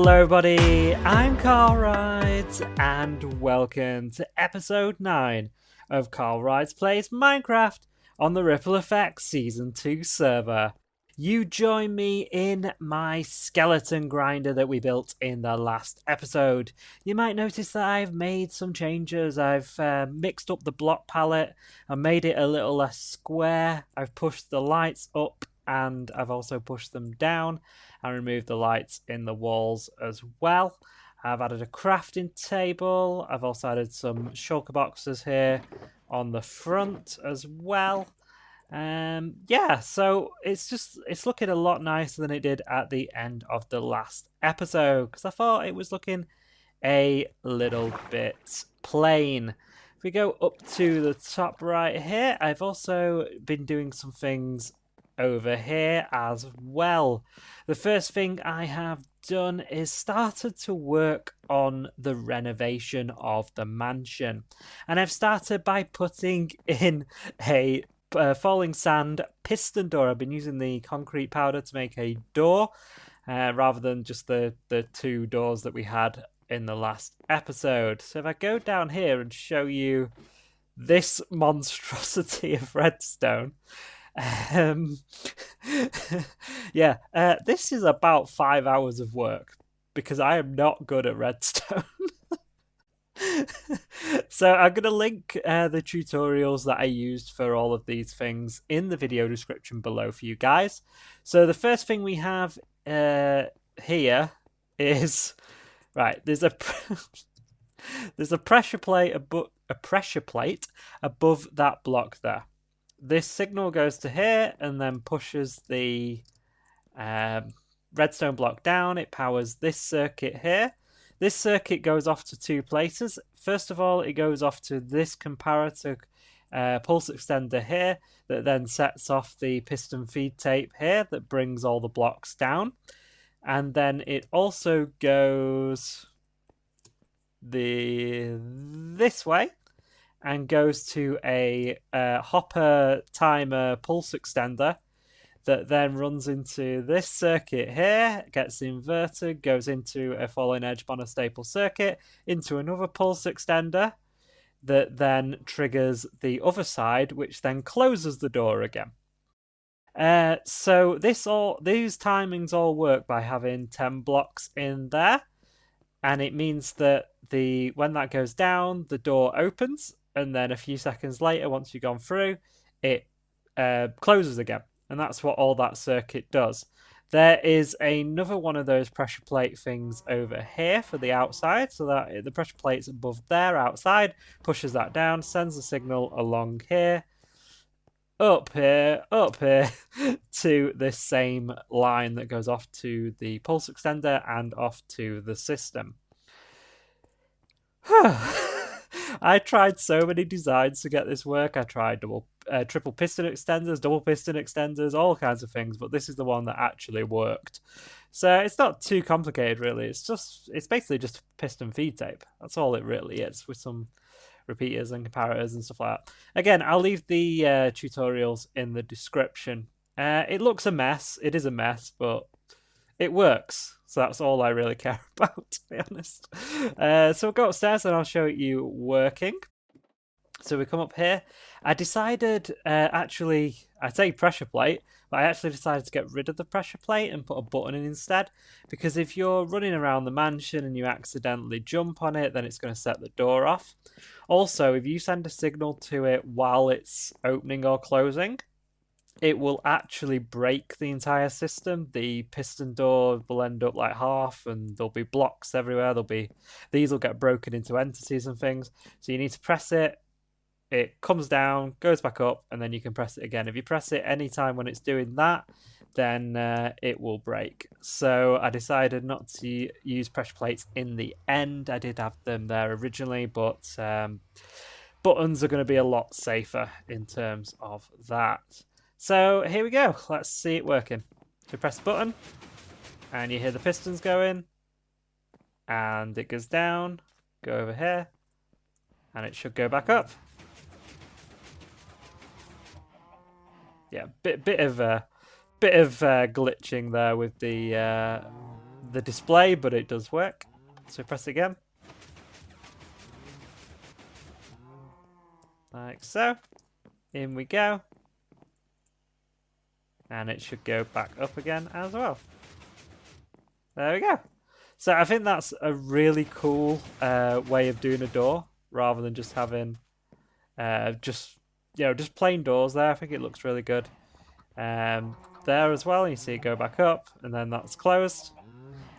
Hello everybody, I'm CarlRyds and welcome to episode 9 of CarlRyds Plays Minecraft on the Ripple Effect Season 2 server. You join me in my skeleton grinder that we built in the last episode. You might notice that I've made some changes. I've mixed up the block palette and made it a little less square. I've pushed the lights up and I've also pushed them down and removed the lights in the walls as well. I've added a crafting table. I've also added some shulker boxes here on the front as well. Yeah, so it's looking a lot nicer than it did at the end of the last episode because I thought it was looking a little bit plain. If we go up to the top right here, I've also been doing some things over here as well. The first thing I have done is started to work on the renovation of the mansion, and I've started by putting in a falling sand piston door. I've been using the concrete powder to make a door rather than just the two doors that we had in the last episode. So if I go down here and show you this monstrosity of redstone, this is about 5 hours of work because I am not good at redstone. So I'm going to link the tutorials that I used for all of these things in the video description below for you guys. So the first thing we have here is there's a pressure plate above that block there. This signal goes to here and then pushes the redstone block down. It powers this circuit here. This circuit goes off to two places. First of all, it goes off to this comparator pulse extender here that then sets off the piston feed tape here that brings all the blocks down. And then it also goes this way and goes to a hopper timer pulse extender that then runs into this circuit here, gets inverted, goes into a falling edge monostaple circuit, into another pulse extender that then triggers the other side, which then closes the door again. So these timings all work by having 10 blocks in there, and it means that when that goes down, the door opens, and then a few seconds later, once you've gone through, it closes again. And that's what all that circuit does. There is another one of those pressure plate things over here for the outside, so that the pressure plate's above there outside, pushes that down, sends a signal along here, up here, to this same line that goes off to the pulse extender and off to the system. I tried so many designs to get this work. I tried triple piston extenders, double piston extenders, all kinds of things, but this is the one that actually worked. So it's not too complicated, really. It's basically just piston feed tape. That's all it really is, with some repeaters and comparators and stuff like that. Again, I'll leave the tutorials in the description. It looks a mess. It is a mess, but it works. So that's all I really care about, to be honest. So we'll go upstairs and I'll show you working. So we come up here. I decided, I say pressure plate, but I actually decided to get rid of the pressure plate and put a button in instead. Because if you're running around the mansion and you accidentally jump on it, then it's going to set the door off. Also, if you send a signal to it while it's opening or closing, it will actually break the entire system. The piston door will end up like half, and there'll be blocks everywhere. These will get broken into entities and things. So you need to press it. It comes down, goes back up, and then you can press it again. If you press it anytime when it's doing that, then it will break. So I decided not to use pressure plates in the end. I did have them there originally, but buttons are going to be a lot safer in terms of that. So here we go. Let's see it working. So press the button, and you hear the pistons going, and it goes down, go over here, and it should go back up. Yeah, bit of glitching there with the the display, but it does work. So press it again. Like so. In we go. And it should go back up again as well. There we go. So I think that's a really cool way of doing a door, rather than just having just plain doors there. I think it looks really good. There as well, you see it go back up, and then that's closed.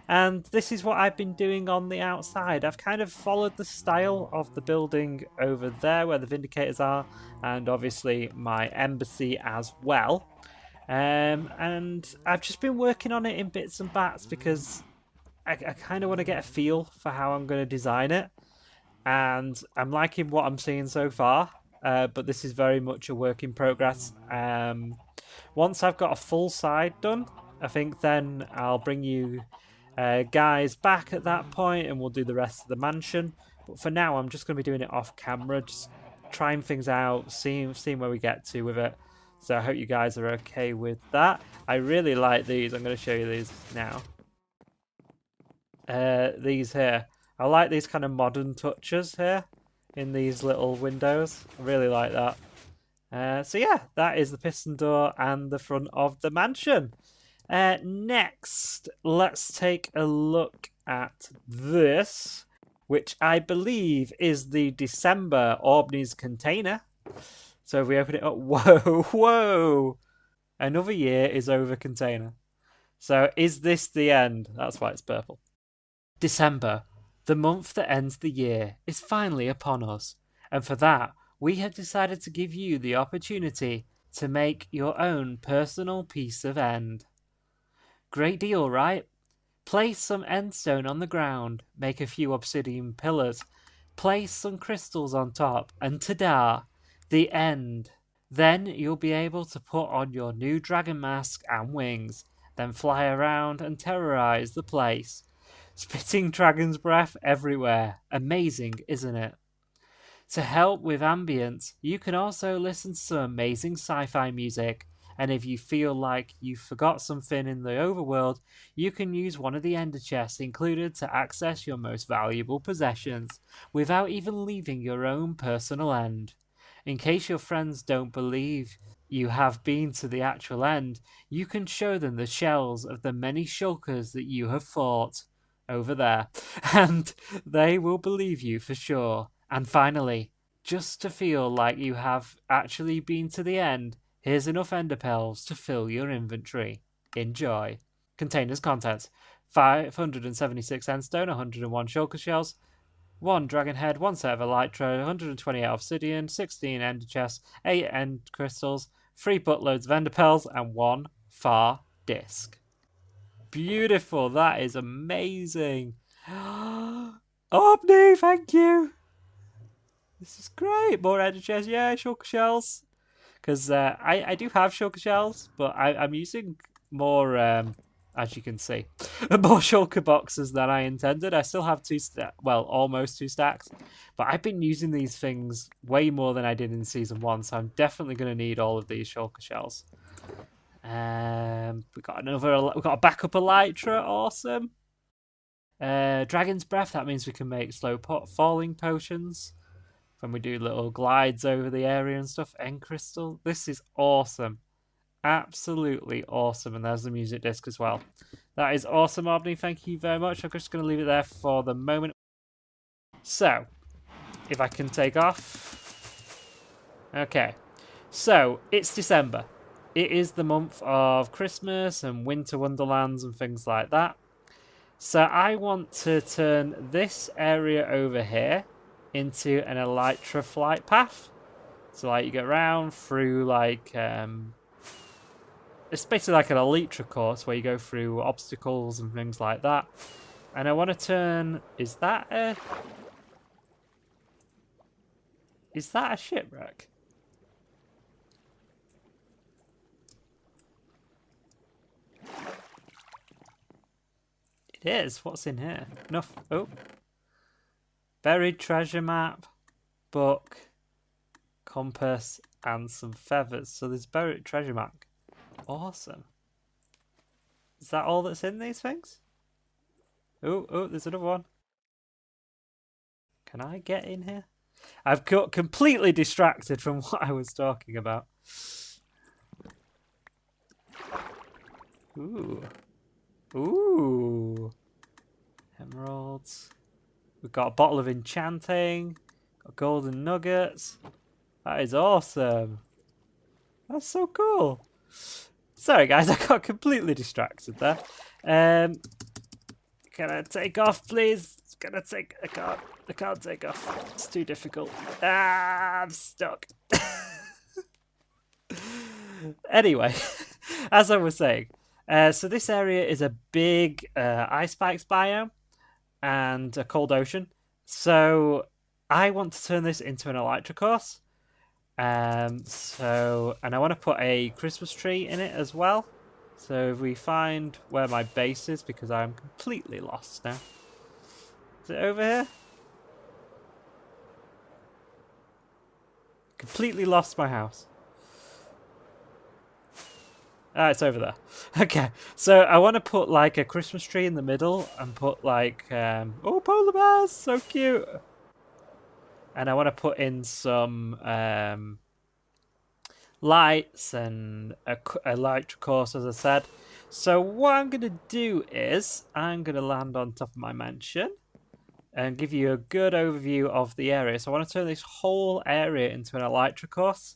And this is what I've been doing on the outside. I've kind of followed the style of the building over there where the Vindicators are, and obviously my embassy as well. And I've just been working on it in bits and bats because I kind of want to get a feel for how I'm going to design it. And I'm liking what I'm seeing so far, but this is very much a work in progress. Once I've got a full side done, I think then I'll bring you guys back at that point and we'll do the rest of the mansion. But for now, I'm just going to be doing it off camera, just trying things out, seeing where we get to with it. So I hope you guys are okay with that. I really like these. I'm going to show you these now. These here. I like these kind of modern touches here in these little windows. I really like that. So yeah, that is the piston door and the front of the mansion. Next, let's take a look at this, which I believe is the December aubni's container. So if we open it up, whoa! Another year is over container. So is this the end? That's why it's purple. December, the month that ends the year, is finally upon us. And for that, we have decided to give you the opportunity to make your own personal piece of end. Great deal, right? Place some endstone on the ground, make a few obsidian pillars, place some crystals on top, and ta-da! The end. Then you'll be able to put on your new dragon mask and wings, then fly around and terrorize the place. Spitting dragon's breath everywhere. Amazing, isn't it? To help with ambience, you can also listen to some amazing sci-fi music. And if you feel like you forgot something in the overworld, you can use one of the ender chests included to access your most valuable possessions, without even leaving your own personal end. In case your friends don't believe you have been to the actual end, you can show them the shells of the many shulkers that you have fought over there, and they will believe you for sure. And finally, just to feel like you have actually been to the end, here's enough ender pearls to fill your inventory. Enjoy. Container's contents: 576 endstone, 101 shulker shells, 1 dragon head, 1 set of elytra, 128 obsidian, 16 ender chests, 8 end crystals, 3 buttloads of ender pearls, and 1 far disc. Beautiful. That is amazing. Aubni, thank you. This is great. More ender chests. Yeah, shulker shells. Because I do have shulker shells, but I'm using more, as you can see, more shulker boxes than I intended. I still have almost 2 stacks. But I've been using these things way more than I did in Season 1, so I'm definitely going to need all of these shulker shells. We got a backup elytra, awesome. Dragon's breath, that means we can make slow falling potions when we do little glides over the area and stuff. End crystal, this is awesome, absolutely awesome. And there's the music disc as well. That is awesome, Aubni, thank you very much. I'm just going to leave it there for the moment. So if I can take off. Okay, so it's December. It is the month of Christmas and winter wonderlands and things like that. So I want to turn this area over here into an elytra flight path. So like you get around through like it's basically like an elytra course where you go through obstacles and things like that. And I want to turn, is that a shipwreck? It is. What's in here? Enough. Oh. Buried treasure map, book, compass, and some feathers. So there's buried treasure map. Awesome. Is that all that's in these things? Oh, oh, there's another one. Can I get in here? I've got completely distracted from what I was talking about. Ooh. Ooh. Emeralds. We've got a bottle of enchanting. Got golden nuggets. That is awesome. That's so cool. Sorry, guys, I got completely distracted there. Can I take off, please? Can I take? I can't take off. It's too difficult. Ah, I'm stuck. Anyway, as I was saying, so this area is a big ice spikes biome and a cold ocean. So I want to turn this into an elytra course. And I want to put a Christmas tree in it as well. So if we find where my base is, because I'm completely lost now. Is it over here? Completely lost my house. Ah, it's over there. Okay, so I want to put like a Christmas tree in the middle and put like, oh, polar bears, so cute. And I want to put in some lights and a light course, as I said. So what I'm going to do is I'm going to land on top of my mansion and give you a good overview of the area. So I want to turn this whole area into an elytra course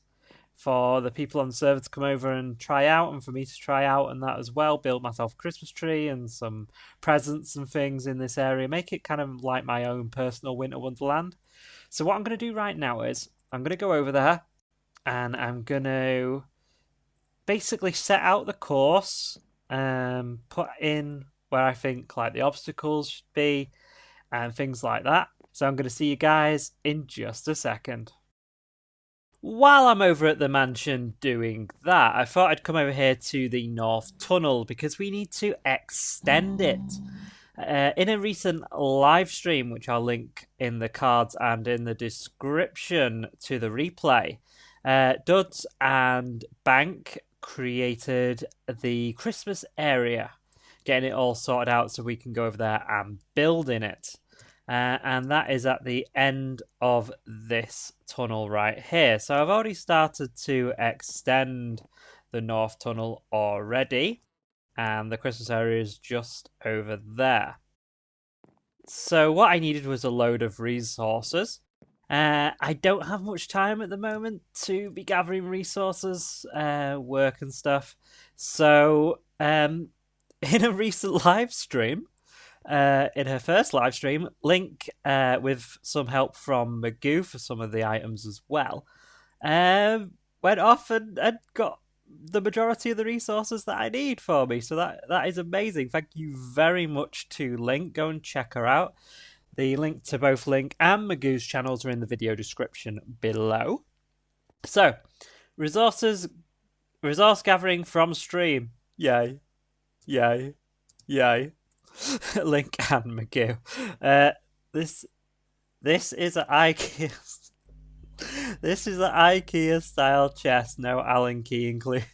for the people on the server to come over and try out, and for me to try out and that as well. Build myself a Christmas tree and some presents and things in this area. Make it kind of like my own personal winter wonderland. So what I'm going to do right now is I'm going to go over there and I'm going to basically set out the course, put in where I think like the obstacles should be and things like that. So I'm going to see you guys in just a second. While I'm over at the mansion doing that, I thought I'd come over here to the North Tunnel because we need to extend it. In a recent live stream, which I'll link in the cards and in the description to the replay, Duds and Bank created the Christmas area, getting it all sorted out so we can go over there and build in it. And that is at the end of this tunnel right here. So I've already started to extend the North Tunnel already, and the Christmas area is just over there. So what I needed was a load of resources. I don't have much time at the moment to be gathering resources, work and stuff. So in a recent live stream, in her first live stream, Link, with some help from Magoo for some of the items as well, went off and got the majority of the resources that I need for me. So that is amazing. Thank you very much to Link. Go and check her out. The link to both Link and Magoo's channels are in the video description below. So, resource gathering from stream. Yay. Yay. Yay. Link and Magoo. This is an IKEA. This is an IKEA style chest. No Allen key included.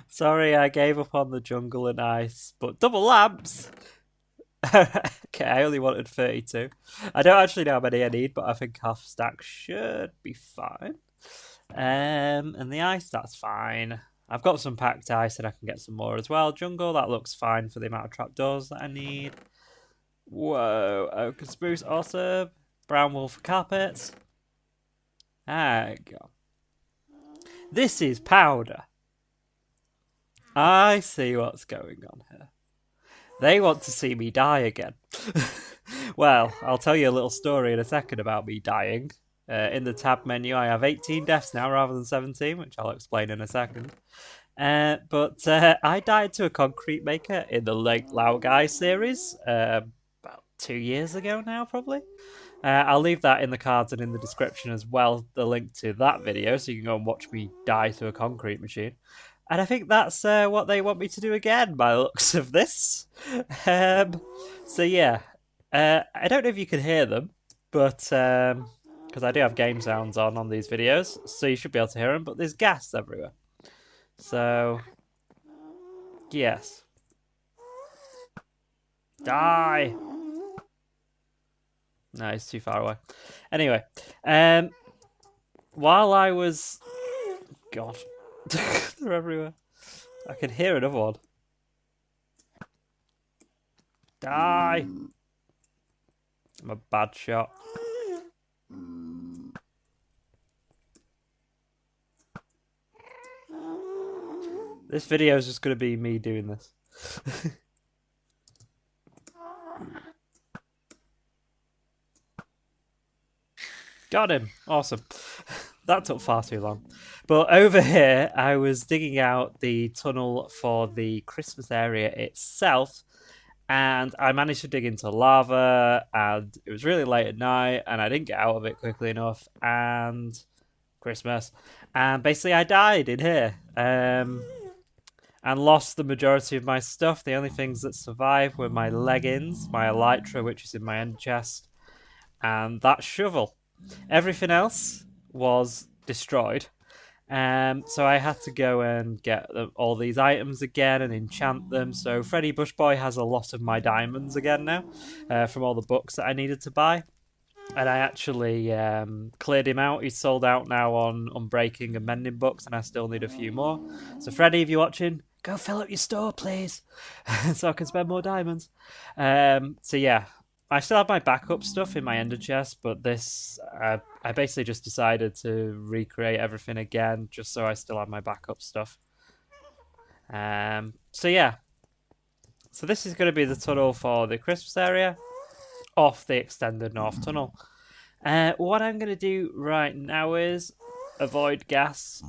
Sorry, I gave up on the jungle and ice, but double lamps. Okay, I only wanted 32. I don't actually know how many I need, but I think half stack should be fine. And the ice, that's fine. I've got some packed ice and I can get some more as well. Jungle, that looks fine for the amount of trapdoors that I need. Whoa, oak and spruce, awesome. Brown wool for carpets. There we go. This is powder. I see what's going on here. They want to see me die again. Well, I'll tell you a little story in a second about me dying. In the tab menu, I have 18 deaths now rather than 17, which I'll explain in a second. But I died to a concrete maker in the Lake Laogai series about 2 years ago now, probably. I'll leave that in the cards and in the description as well, the link to that video, so you can go and watch me die to a concrete machine. And I think that's what they want me to do again, by the looks of this. So yeah, I don't know if you can hear them, but because I do have game sounds on these videos, so you should be able to hear them, but there's gas everywhere. So, yes. Die! No, he's too far away. Anyway, while I was... God. They're everywhere. I can hear another one. Die! I'm a bad shot. This video is just going to be me doing this. Got him. Awesome. That took far too long. But over here, I was digging out the tunnel for the Christmas area itself, and I managed to dig into lava, and it was really late at night, and I didn't get out of it quickly enough, and Christmas, and basically I died in here, and lost the majority of my stuff. The only things that survived were my leggings, my elytra, which is in my end chest, and that shovel. Everything else was destroyed. So I had to go and get all these items again and enchant them. So Freddy Bushboy has a lot of my diamonds again now, from all the books that I needed to buy. And I actually cleared him out. He's sold out now on breaking and mending books, and I still need a few more. So Freddy, if you're watching, go fill up your store, please, so I can spend more diamonds. So yeah, I still have my backup stuff in my ender chest, but this, I basically just decided to recreate everything again, just so I still have my backup stuff. So yeah, so this is going to be the tunnel for the Christmas area, off the extended north tunnel. What I'm going to do right now is avoid gas,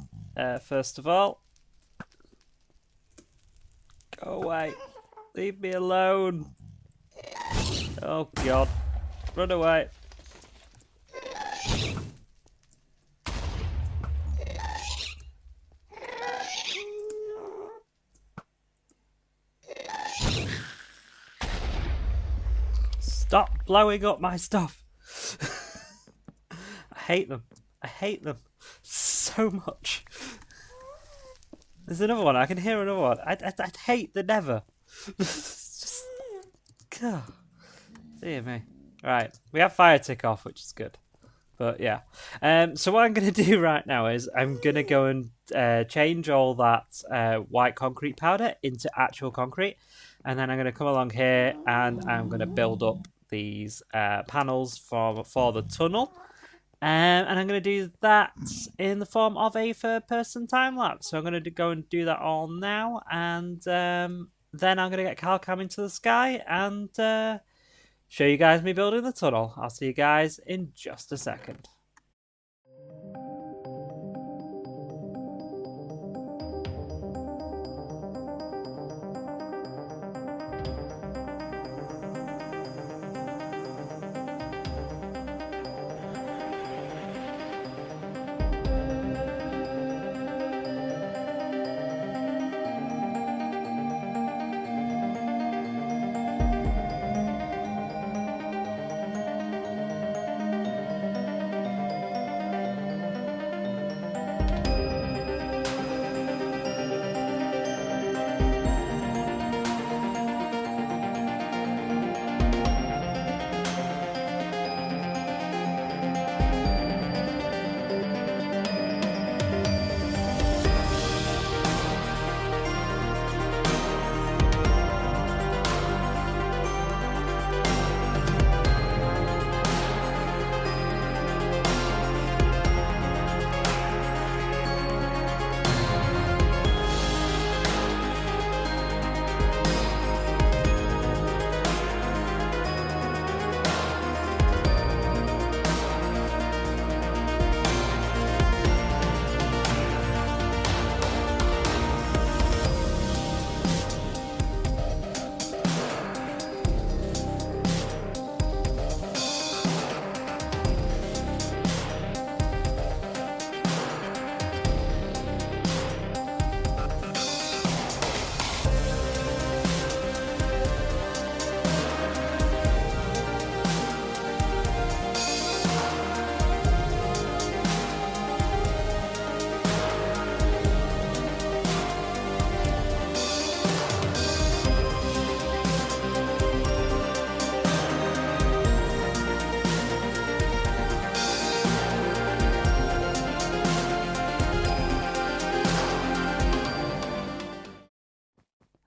first of all. Go away. Leave me alone. Oh, God. Run away. Stop blowing up my stuff. I hate them. I hate them so much. There's another one. I can hear another one. I'd hate the Nether. Just... God. Dear me. Right. We have fire tick off, which is good. But yeah. So what I'm going to do right now is I'm going to go and change all that white concrete powder into actual concrete. And then I'm going to come along here and I'm going to build up these panels for the tunnel. And I'm going to do that in the form of a third-person time-lapse. So I'm going to go and do that all now. And then I'm going to get Carl Cam into the sky and show you guys me building the tunnel. I'll see you guys in just a second.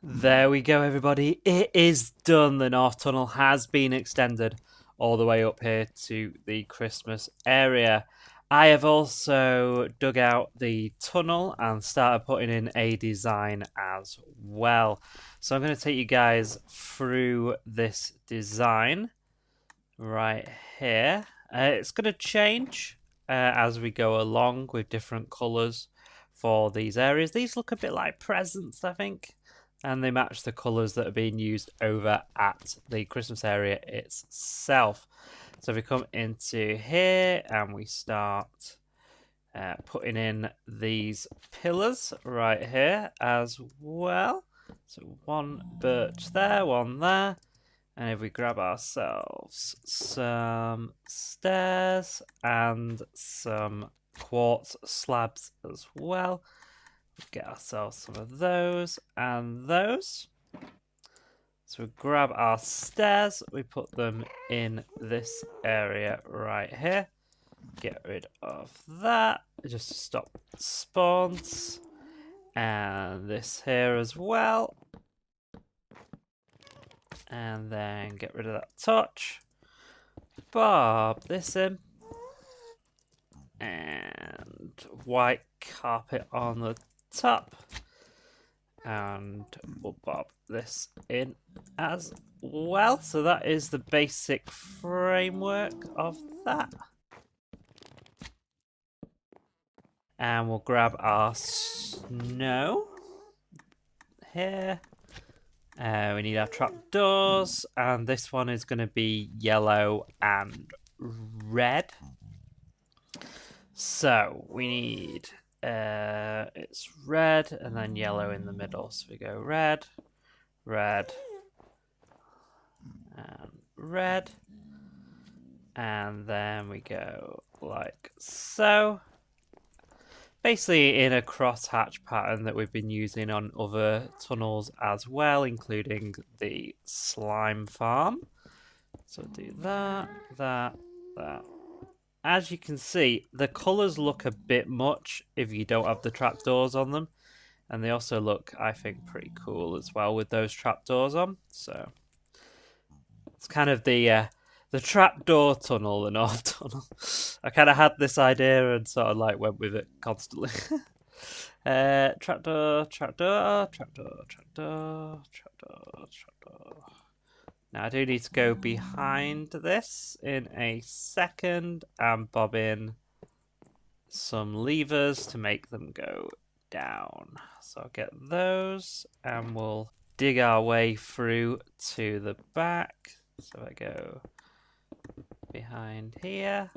There we go, everybody. It is done. The North Tunnel has been extended all the way up here to the Christmas area. I have also dug out the tunnel and started putting in a design as well. So I'm going to take you guys through this design right here. It's going to change as we go along with different colours for these areas. These look a bit like presents, I think, and they match the colours that are being used over at the Christmas area itself. So if we come into here and we start putting in these pillars right here as well. So one birch there, one there. And if we grab ourselves some stairs and some quartz slabs as well, get ourselves some of those and those. So we grab our stairs, we put them in this area right here. Get rid of that, just to stop spawns. And this here as well. And then get rid of that torch. Bob this in. And white carpet on the top. And we'll bob this in as well. So that is the basic framework of that. And we'll grab our snow here. We need our trapdoors, and this one is going to be yellow and red. So we need it's red and then yellow in the middle. So we go red, red, and red, and then we go like so. Basically in a crosshatch pattern that we've been using on other tunnels as well, including the slime farm. So do that, that, that. As you can see, the colours look a bit much if you don't have the trapdoors on them. And they also look, I think, pretty cool as well with those trapdoors on. So it's kind of the trapdoor tunnel, the North Tunnel. I kind of had this idea and sort of like went with it constantly. Trapdoor, trapdoor, trapdoor, trapdoor, trapdoor, trapdoor. Now I do need to go behind this in a second and bob in some levers to make them go down. So I'll get those and we'll dig our way through to the back. So I go behind here.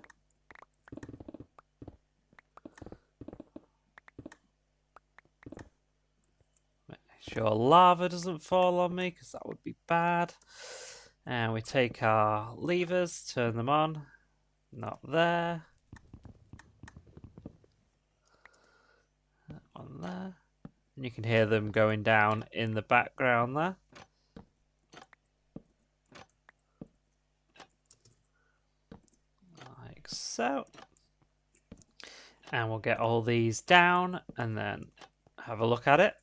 Make sure lava doesn't fall on me because that would be bad. And we take our levers, turn them on. Not there. That one there. And you can hear them going down in the background there. Like so. And we'll get all these down and then have a look at it.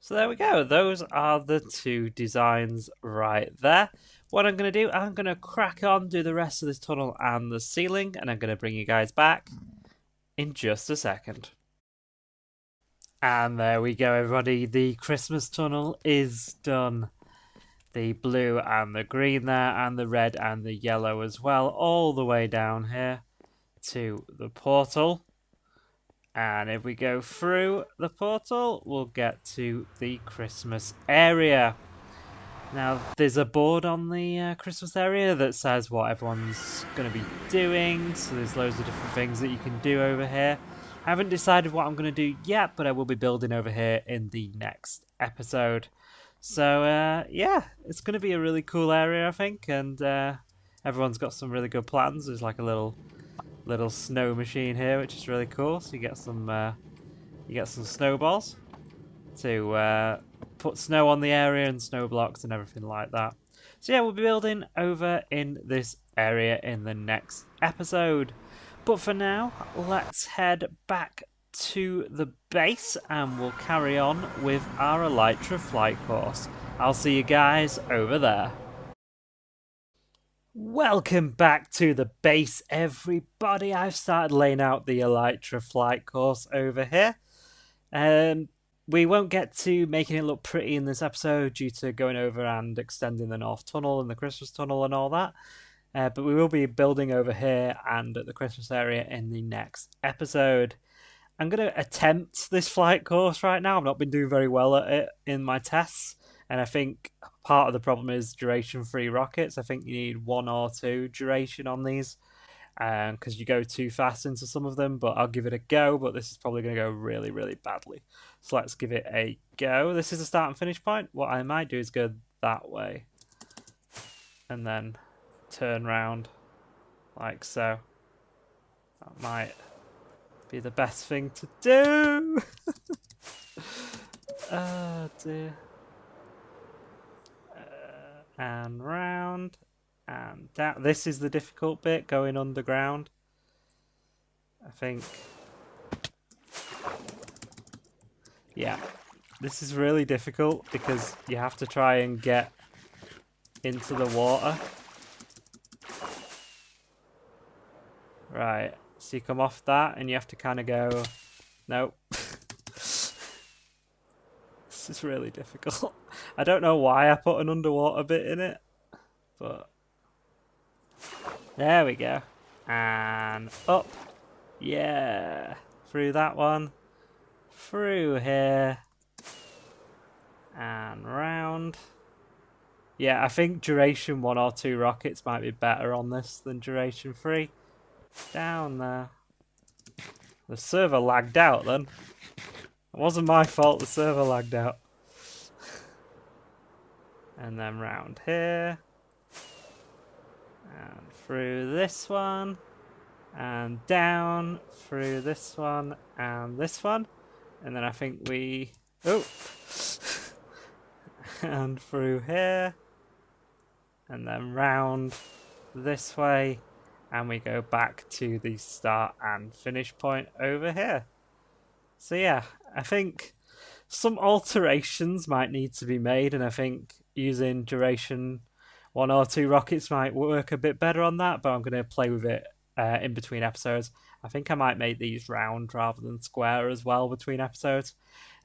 So there we go. Those are the two designs right there. What I'm going to do, I'm going to crack on, do the rest of this tunnel and the ceiling, and I'm going to bring you guys back in just a second. And there we go, everybody. The Christmas tunnel is done. The blue and the green there, and the red and the yellow as well, all the way down here to the portal. And if we go through the portal, we'll get to the Christmas area. Now, there's a board on the Christmas area that says what everyone's going to be doing. So there's loads of different things that you can do over here. I haven't decided what I'm going to do yet, but I will be building over here in the next episode. So, yeah, it's going to be a really cool area, I think. And everyone's got some really good plans. There's like a little snow machine here, which is really cool. So you get some snowballs to put snow on the area and snow blocks and everything like that. So yeah, we'll be building over in this area in the next episode. But for now, let's head back to the base and we'll carry on with our elytra flight course. I'll see you guys over there. Welcome back to the base, everybody. I've started laying out the elytra flight course over here. We won't get to making it look pretty in this episode due to going over and extending the North Tunnel and the Christmas Tunnel and all that. But we will be building over here and at the Christmas area in the next episode. I'm going to attempt this flight course right now. I've not been doing very well at it in my tests. And I think part of the problem is duration-free rockets. I think you need 1 or 2 duration on these because you go too fast into some of them. But I'll give it a go. But this is probably going to go really, really badly. So let's give it a go. This is the start and finish point. What I might do is go that way. And then turn round like so. That might be the best thing to do. Oh dear. And round and down. This is the difficult bit, going underground. I think. Yeah, this is really difficult because you have to try and get into the water. Right, so you come off that and you have to kind of go, nope. This is really difficult. I don't know why I put an underwater bit in it, but there we go. And up. Yeah, through that one. Through here. And round. Yeah, I think duration 1 or 2 rockets might be better on this than duration 3. Down there. The server lagged out then. It wasn't my fault the server lagged out. And then round here. And through this one. And down through this one and this one. And then I think we... Oh! And through here. And then round this way. And we go back to the start and finish point over here. So yeah, I think some alterations might need to be made, and I think using duration 1 or 2 rockets might work a bit better on that, but I'm going to play with it in between episodes. I think I might make these round rather than square as well between episodes.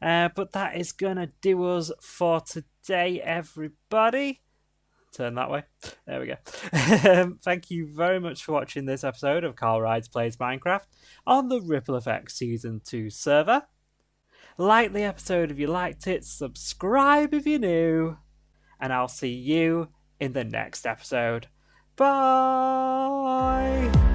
But that is going to do us for today, everybody. Turn that way. There we go. Thank you very much for watching this episode of CarlRyds Plays Minecraft on the Ripple Effect Season 2 server. Like the episode if you liked it, subscribe if you're new, and I'll see you in the next episode. Bye!